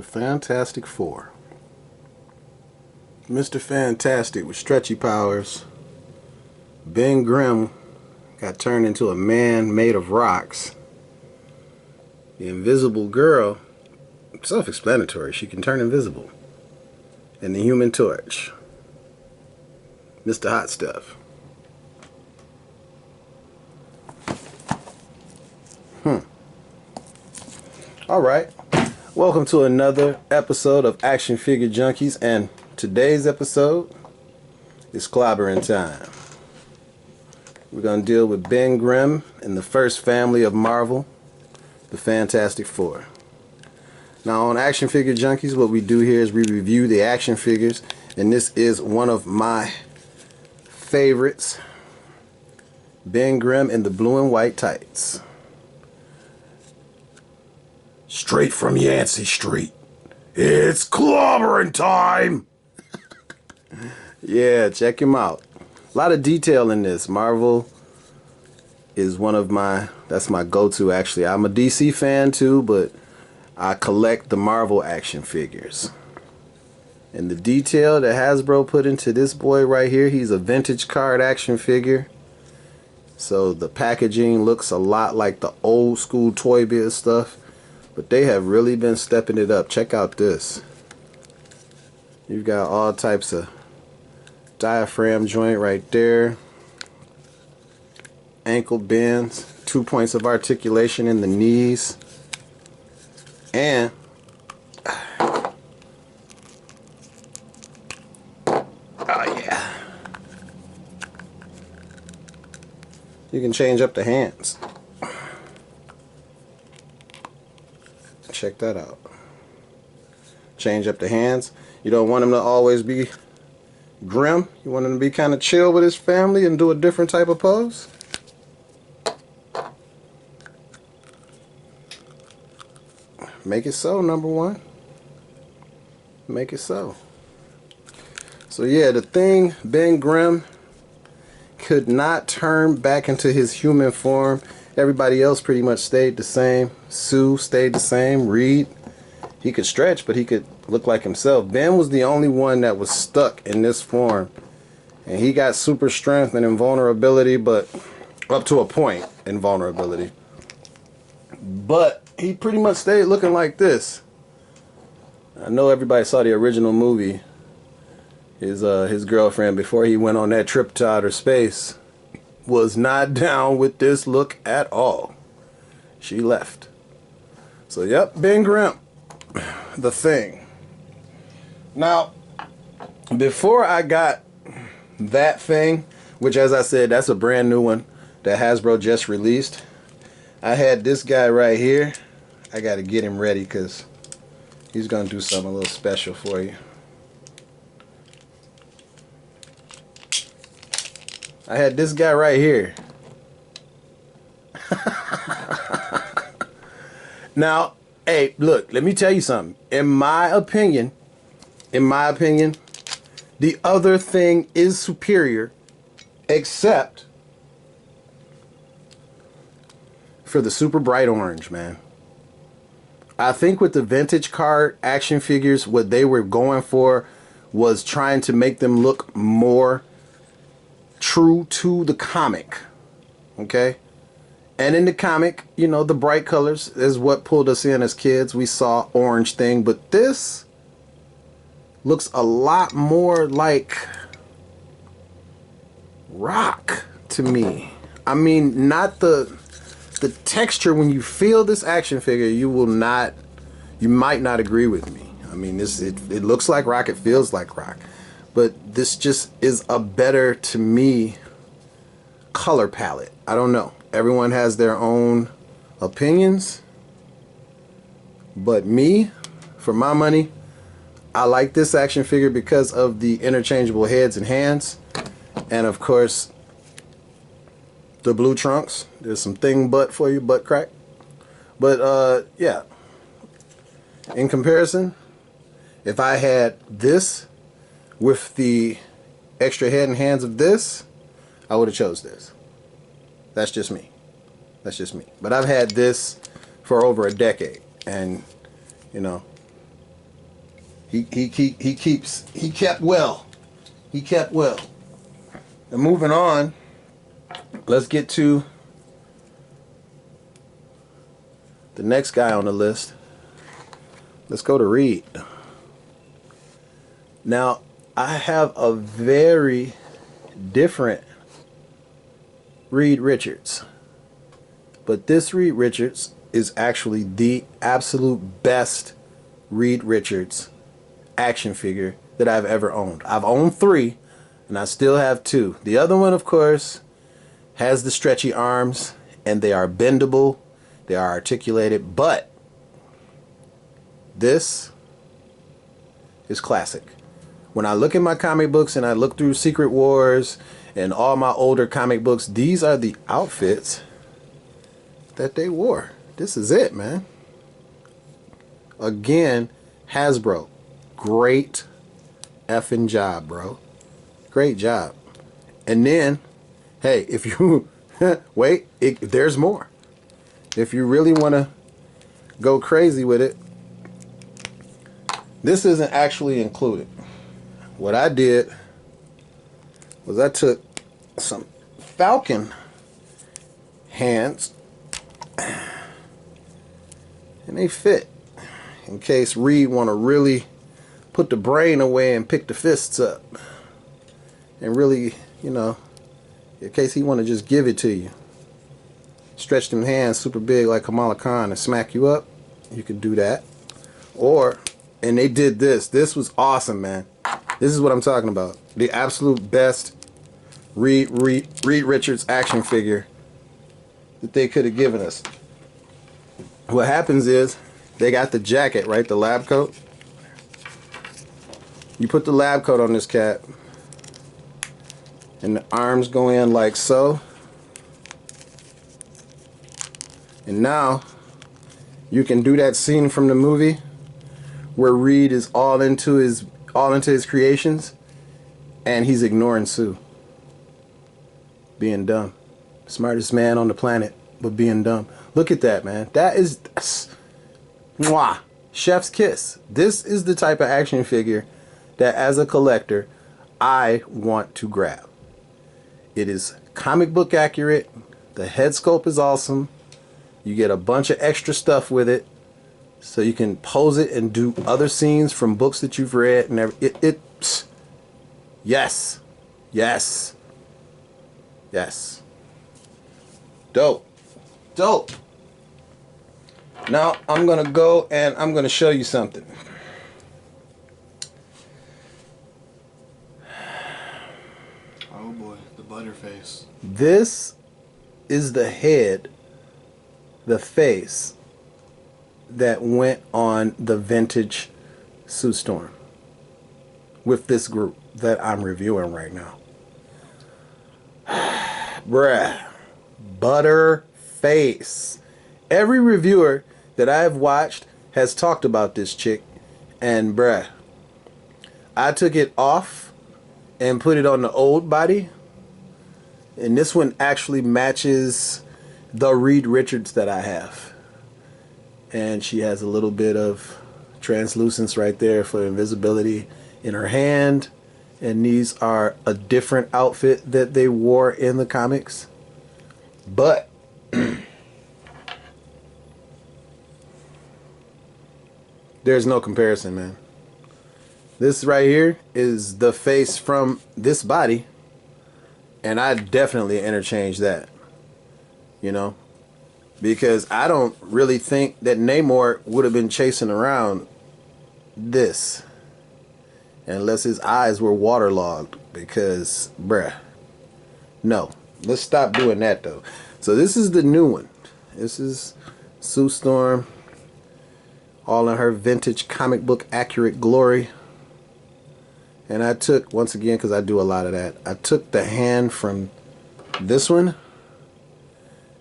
The Fantastic Four. Mr. Fantastic with stretchy powers. Ben Grimm got turned into a man made of rocks. The Invisible Girl, self-explanatory, she can turn invisible. And the Human Torch, Mr. Hot Stuff. Alright, welcome to another episode of Action Figure Junkies, and today's episode is clobbering time. We're going to deal with Ben Grimm and the first family of Marvel, the Fantastic Four. Now on Action Figure Junkies, what we do here is we review the action figures, and this is one of my favorites, Ben Grimm in the blue and white tights. Straight from Yancey Street, it's clobbering time! Yeah, check him out. A lot of detail in this. Marvel is one of that's my go-to actually. I'm a DC fan too, but I collect the Marvel action figures. And the detail that Hasbro put into this boy right here, he's a vintage card action figure. So the packaging looks a lot like the old school Toy Biz stuff. But they have really been stepping it up. Check out this. You've got all types of diaphragm joint right there. Ankle bends. 2 points of articulation in the knees. And oh yeah. You can change up the hands. Check that out. Change up the hands. You don't want him to always be grim. You want him to be kind of chill with his family and do a different type of pose. Make it so, number one. Make it so. So yeah, the thing, Ben Grimm could not turn back into his human form. Everybody else pretty much stayed the same. Sue stayed the same. Reed, he could stretch, but he could look like himself. Ben was the only one that was stuck in this form. And he got super strength and invulnerability, but up to a point, invulnerability. But he pretty much stayed looking like this. I know everybody saw the original movie. His girlfriend, before he went on that trip to outer space, was not down with this look at all. She left. So yep, Ben Grimm, the Thing. Now, before I got that Thing, which as I said, that's a brand new one that Hasbro just released, I had this guy right here. I gotta get him ready because he's gonna do something a little special for you. I had this guy right here. Now, hey, look, let me tell you something. In my opinion, the other Thing is superior, except for the super bright orange, man. I think with the vintage card action figures, what they were going for was trying to make them look more true to the comic, okay? And in the comic, you know, the bright colors is what pulled us in as kids. We saw orange Thing, but this looks a lot more like rock to me. I mean, not the texture. When you feel this action figure, you might not agree with me. I mean, it looks like rock, it feels like rock. But this just is a better, to me, color palette. I don't know. Everyone has their own opinions. But me, for my money, I like this action figure because of the interchangeable heads and hands. And of course, the blue trunks. There's some thing butt for you, butt crack. But yeah. In comparison, if I had this with the extra head and hands of this, I would have chose this. That's just me. That's just me. But I've had this for over a decade, and you know, He kept well. He kept well. And moving on, let's get to the next guy on the list. Let's go to Reed. Now, I have a very different Reed Richards. But this Reed Richards is actually the absolute best Reed Richards action figure that I've ever owned. I've owned 3, and I still have 2. The other one, of course, has the stretchy arms, and they are bendable, they are articulated, but this is classic. When I look at my comic books and I look through Secret Wars and all my older comic books, these are the outfits that they wore. This is it, man. Again, Hasbro, great effing job, bro. Great job. And then, hey, if you wait, there's more. If you really want to go crazy with it, this isn't actually included. What I did was I took some Falcon hands, and they fit, in case Reed want to really put the brain away and pick the fists up, and really, you know, in case he want to just give it to you, stretch them hands super big like Kamala Khan and smack you up, you could do that. Or, and they did this. This was awesome, man. This is what I'm talking about. The absolute best Reed Richards action figure that they could have given us. What happens is they got the jacket, right? The lab coat. You put the lab coat on this cat, and the arms go in like so. And now you can do that scene from the movie where Reed is all into his creations, and he's ignoring Sue, being dumb. Smartest man on the planet, but being dumb. Look at that, man. That is mwah, chef's kiss. This is the type of action figure that, as a collector, I want to grab. It is comic book accurate. The head sculpt is awesome. You get a bunch of extra stuff with it, so you can pose it and do other scenes from books that you've read. And yes, yes, yes. Dope, dope. Now I'm gonna go and I'm gonna show you something. Oh boy, the butterface. This is the head, the face that went on the vintage Sue Storm with this group that I'm reviewing right now. Bruh, butterface. Every reviewer that I've watched has talked about this chick, and bruh, I took it off and put it on the old body, and this one actually matches the Reed Richards that I have. And she has a little bit of translucence right there for invisibility in her hand. And these are a different outfit that they wore in the comics. But there's no comparison, man. This right here is the face from this body, and I definitely interchange that, you know, because I don't really think that Namor would have been chasing around this unless his eyes were waterlogged, because bruh, no, let's stop doing that though. So this is the new one. This is Sue Storm, all in her vintage comic book accurate glory. And I took, once again, because I do a lot of that, I took the hand from this one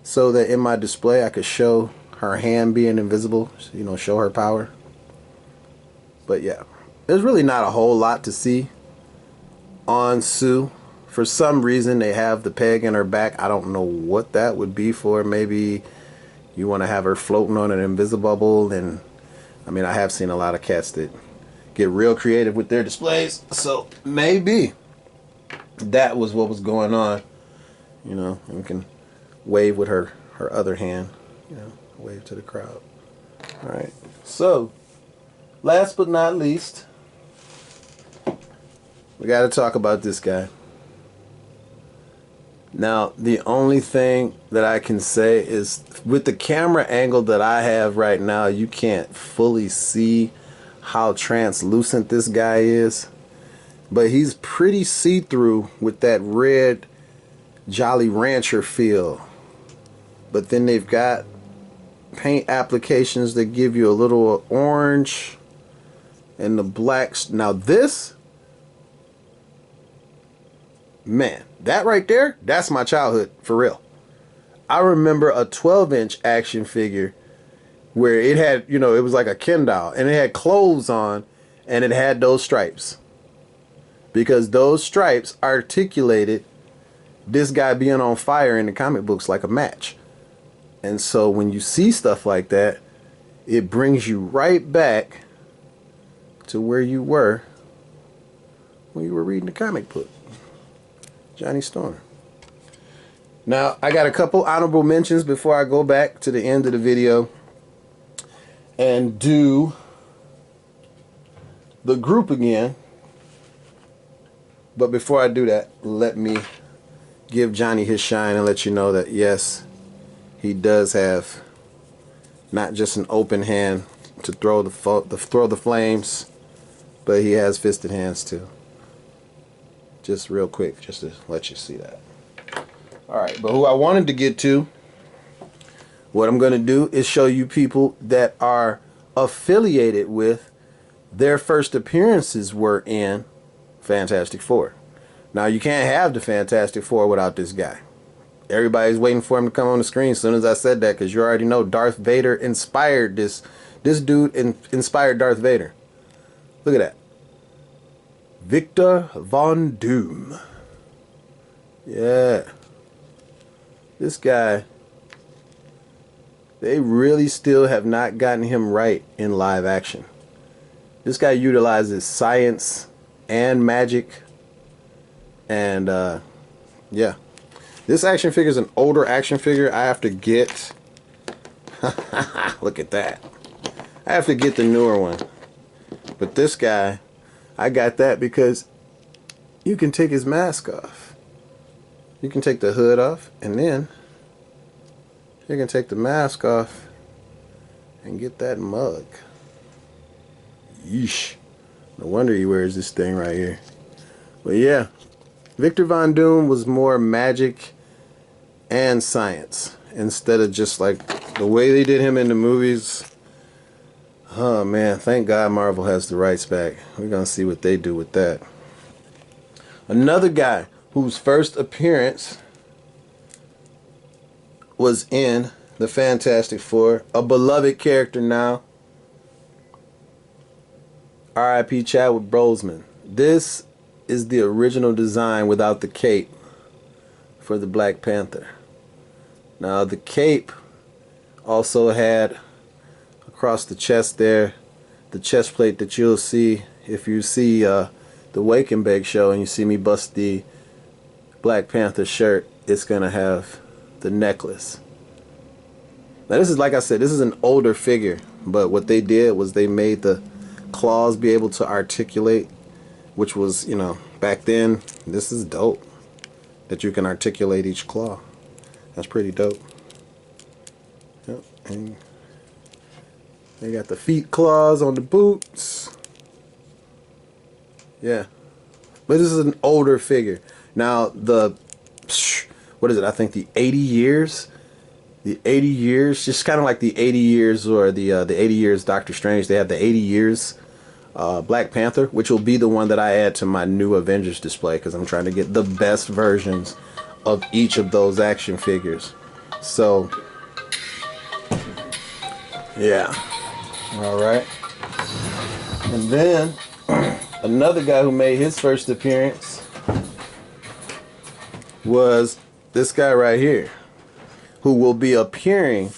so that in my display I could show her hand being invisible, you know, show her power. But yeah, there's really not a whole lot to see on Sue. For some reason they have the peg in her back. I don't know what that would be for. Maybe you want to have her floating on an invisible bubble. And I mean, I have seen a lot of cats that get real creative with their displays. So maybe that was what was going on. You know, and we can wave with her other hand. You know, wave to the crowd. All right. So, last but not least, we got to talk about this guy. Now, the only thing that I can say is with the camera angle that I have right now, you can't fully see how translucent this guy is. But he's pretty see-through with that red Jolly Rancher feel. But then they've got paint applications that give you a little orange and the blacks. Now this, man, that right there, that's my childhood, for real. I remember a 12-inch action figure where it had, you know, it was like a Ken doll, and it had clothes on, and it had those stripes. Because those stripes articulated this guy being on fire in the comic books like a match. And so when you see stuff like that, it brings you right back to where you were when you were reading the comic book. Johnny Storm. Now, I got a couple honorable mentions before I go back to the end of the video and do the group again. But before I do that, let me give Johnny his shine and let you know that, yes, he does have not just an open hand to throw the flames, but he has fisted hands too. Just real quick, just to let you see that. Alright, but who I wanted to get to, what I'm going to do is show you people that are affiliated with, their first appearances were in Fantastic Four. Now, you can't have the Fantastic Four without this guy. Everybody's waiting for him to come on the screen as soon as I said that, because you already know Darth Vader inspired this. This dude inspired Darth Vader. Look at that. Victor Von Doom. Yeah. This guy, they really still have not gotten him right in live action. This guy utilizes science and magic. And, yeah. This action figure is an older action figure. I have to get... Look at that. I have to get the newer one. But this guy, I got that because you can take his mask off. You can take the hood off, and then you can take the mask off and get that mug. Yeesh. No wonder he wears this thing right here. But yeah, Victor Von Doom was more magic and science instead of just like the way they did him in the movies. Oh man, thank God Marvel has the rights back. We're gonna see what they do with that. Another guy whose first appearance was in the Fantastic Four, a beloved character now, R.I.P. Chadwick Boseman. This is the original design without the cape for the Black Panther. Now the cape also had across the chest there, the chest plate that you'll see if you see the Wake and Bake show and you see me bust the Black Panther shirt, it's gonna have the necklace. Now this is, like I said, this is an older figure, but what they did was they made the claws be able to articulate, which was, you know, back then, this is dope that you can articulate each claw. That's pretty dope. Yep. And they got the feet claws on the boots. Yeah. But this is an older figure. Now, the, what is it? I think the 80 years. The 80 years, just kind of like the 80 years or the 80 years Doctor Strange. They have the 80 years Black Panther, which will be the one that I add to my new Avengers display because I'm trying to get the best versions of each of those action figures. So, yeah. Alright. And then, another guy who made his first appearance was this guy right here, who will be appearing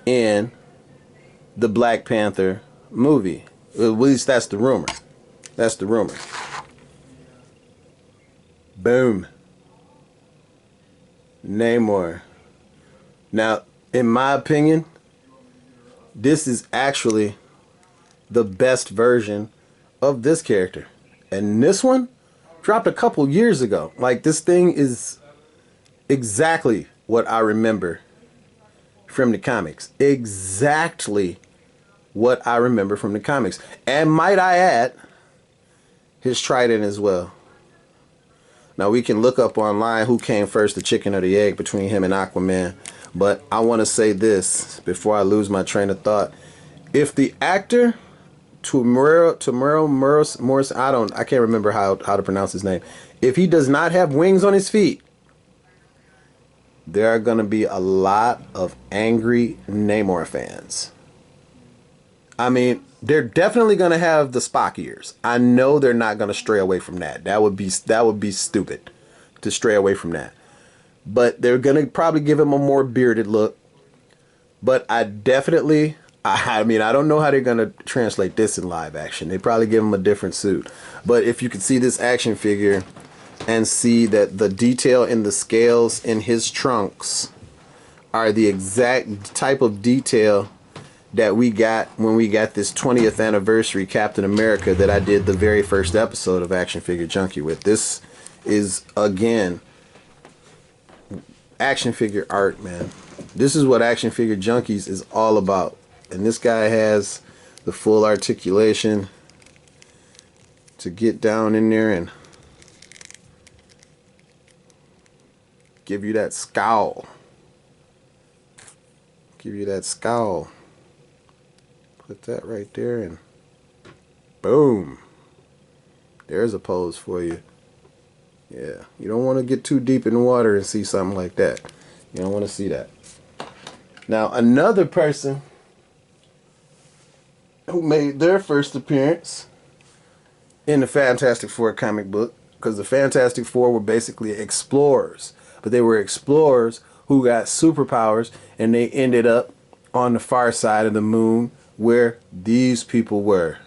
in the Black Panther movie. At least that's the rumor. That's the rumor. Boom. Namor. Now, in my opinion, this is actually the best version of this character. And this one dropped a couple years ago. Like, this thing is exactly what I remember from the comics. Exactly what I remember from the comics. And might I add, his trident as well. Now, we can look up online who came first, the chicken or the egg, between him and Aquaman. But I want to say this before I lose my train of thought. If the actor Tamuro Morris, I can't remember how to pronounce his name. If he does not have wings on his feet, there are going to be a lot of angry Namor fans. I mean, they're definitely going to have the Spock ears. I know they're not going to stray away from that. That would be stupid to stray away from that. But they're going to probably give him a more bearded look. But I definitely, I mean, I don't know how they're going to translate this in live action. They probably give him a different suit. But if you could see this action figure and see that the detail in the scales in his trunks are the exact type of detail that we got when we got this 20th anniversary Captain America that I did the very first episode of Action Figure Junkie with. This is, again, action figure art, man. This is what Action Figure Junkies is all about. And this guy has the full articulation to get down in there and give you that scowl. Give you that scowl. Put that right there and boom. There's a pose for you. Yeah, you don't want to get too deep in the water and see something like that. You don't want to see that. Now, another person who made their first appearance in the Fantastic Four comic book, because the Fantastic Four were basically explorers, but they were explorers who got superpowers, and they ended up on the far side of the moon where these people were.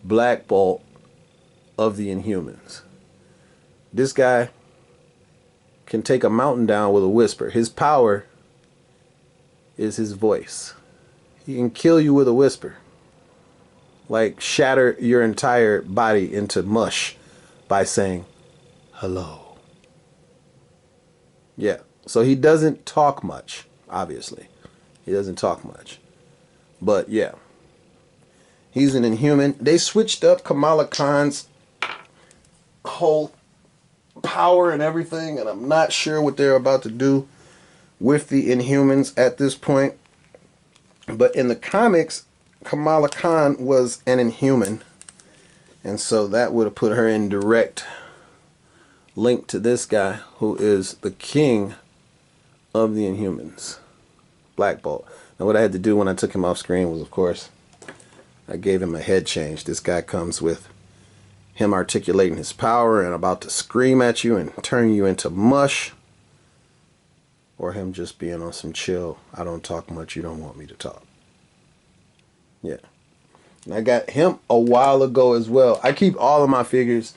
Black Bolt of the Inhumans. This guy can take a mountain down with a whisper. His power is his voice. He can kill you with a whisper. Like shatter your entire body into mush by saying hello. Yeah. So he doesn't talk much, obviously. He doesn't talk much. But yeah. He's an Inhuman. They switched up Kamala Khan's whole power and everything, and I'm not sure what they're about to do with the Inhumans at this point. But in the comics, Kamala Khan was an Inhuman, and so that would have put her in direct link to this guy who is the king of the Inhumans, Black Bolt. Now what I had to do when I took him off screen was, of course, I gave him a head change. This guy comes with him articulating his power and about to scream at you and turn you into mush, or him just being on some chill, I don't talk much, you don't want me to talk. Yeah. And I got him a while ago as well. I keep all of my figures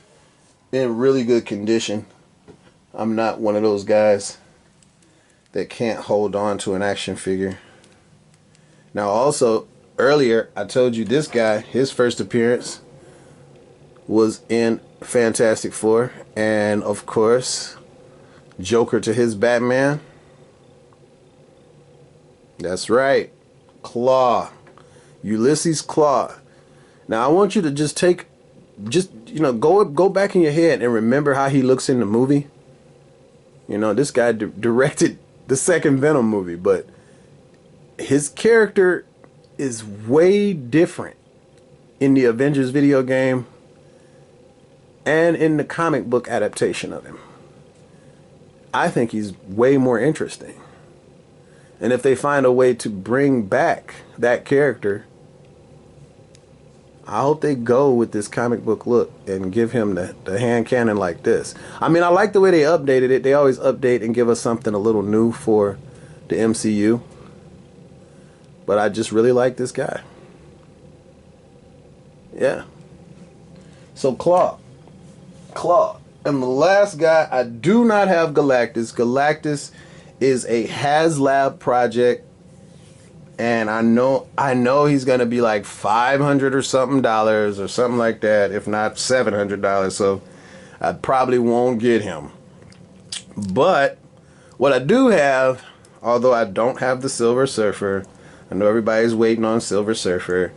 in really good condition. I'm not one of those guys that can't hold on to an action figure. Now also, earlier I told you this guy, his first appearance was in Fantastic Four, and of course Joker to his Batman. That's right, Klaw, Ulysses Klaw. Now I want you to just go back in your head and remember how he looks in the movie. You know, this guy directed the second Venom movie, but his character is way different in the Avengers video game and in the comic book adaptation of him. I think he's way more interesting. And if they find a way to bring back that character, I hope they go with this comic book look and give him the hand cannon like this. I mean, I like the way they updated it. They always update and give us something a little new for the MCU. But I just really like this guy. Yeah. So Klaw. And the last guy, I do not have Galactus. Galactus is a HasLab project. And I know he's gonna be like $500 or something like that, if not $700. So I probably won't get him. But what I do have, although I don't have the Silver Surfer, I know everybody's waiting on Silver Surfer.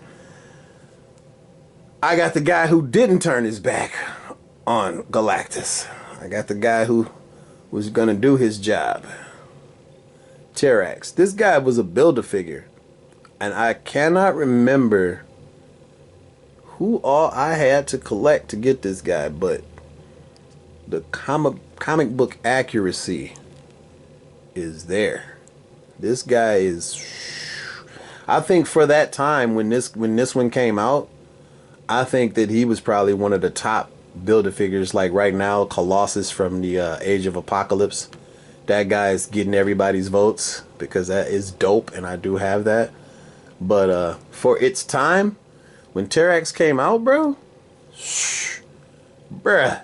I got the guy who didn't turn his back on Galactus. I got the guy who was gonna do his job. Terrax. This guy was a Build-A-Figure. And I cannot remember who all I had to collect to get this guy, but the comic book accuracy is there. This guy is, I think for that time when this one came out, I think that he was probably one of the top Build-A-Figures. Like right now, Colossus from the Age of Apocalypse. That guy is getting everybody's votes because that is dope, and I do have that. But for its time, when Terrax came out, bro, bruh,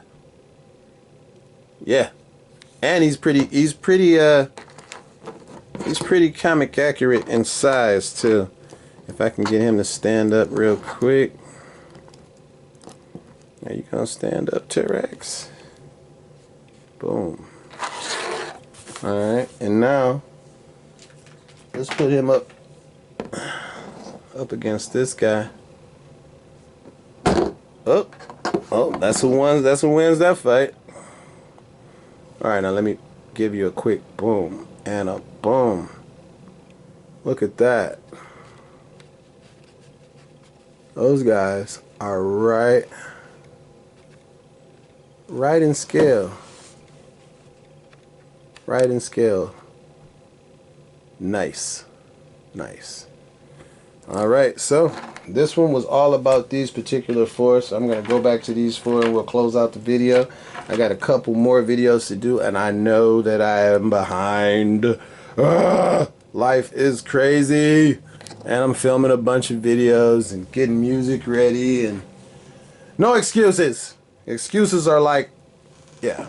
yeah, and he's pretty comic accurate in size too. If I can get him to stand up real quick. Now you gonna stand up, Terrax? Boom. All right, and now let's put him up against this guy. Oh, that's who wins that fight. All right, now let me give you a quick boom and a boom. Look at that. Those guys are right in scale. Right in scale. Nice. Alright, so this one was all about these particular four. So I'm going to go back to these four and we'll close out the video. I got a couple more videos to do and I know that I am behind. Life is crazy. And I'm filming a bunch of videos and getting music ready and no excuses. Excuses are like, yeah.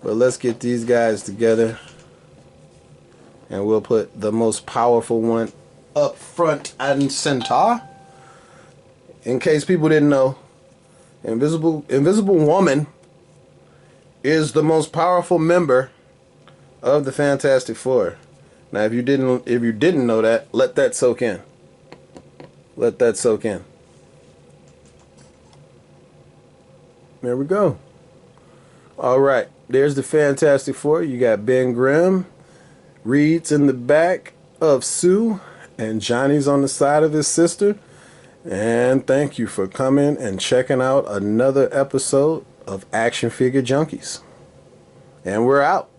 But let's get these guys together and we'll put the most powerful one up front and center. In case people didn't know, Invisible Woman is the most powerful member of the Fantastic Four. Now, if you didn't know that, let that soak in. Let that soak in. There we go. All right, there's the Fantastic Four. You got Ben Grimm, Reed's in the back of Sue, and Johnny's on the side of his sister. And thank you for coming and checking out another episode of Action Figure Junkies. And we're out.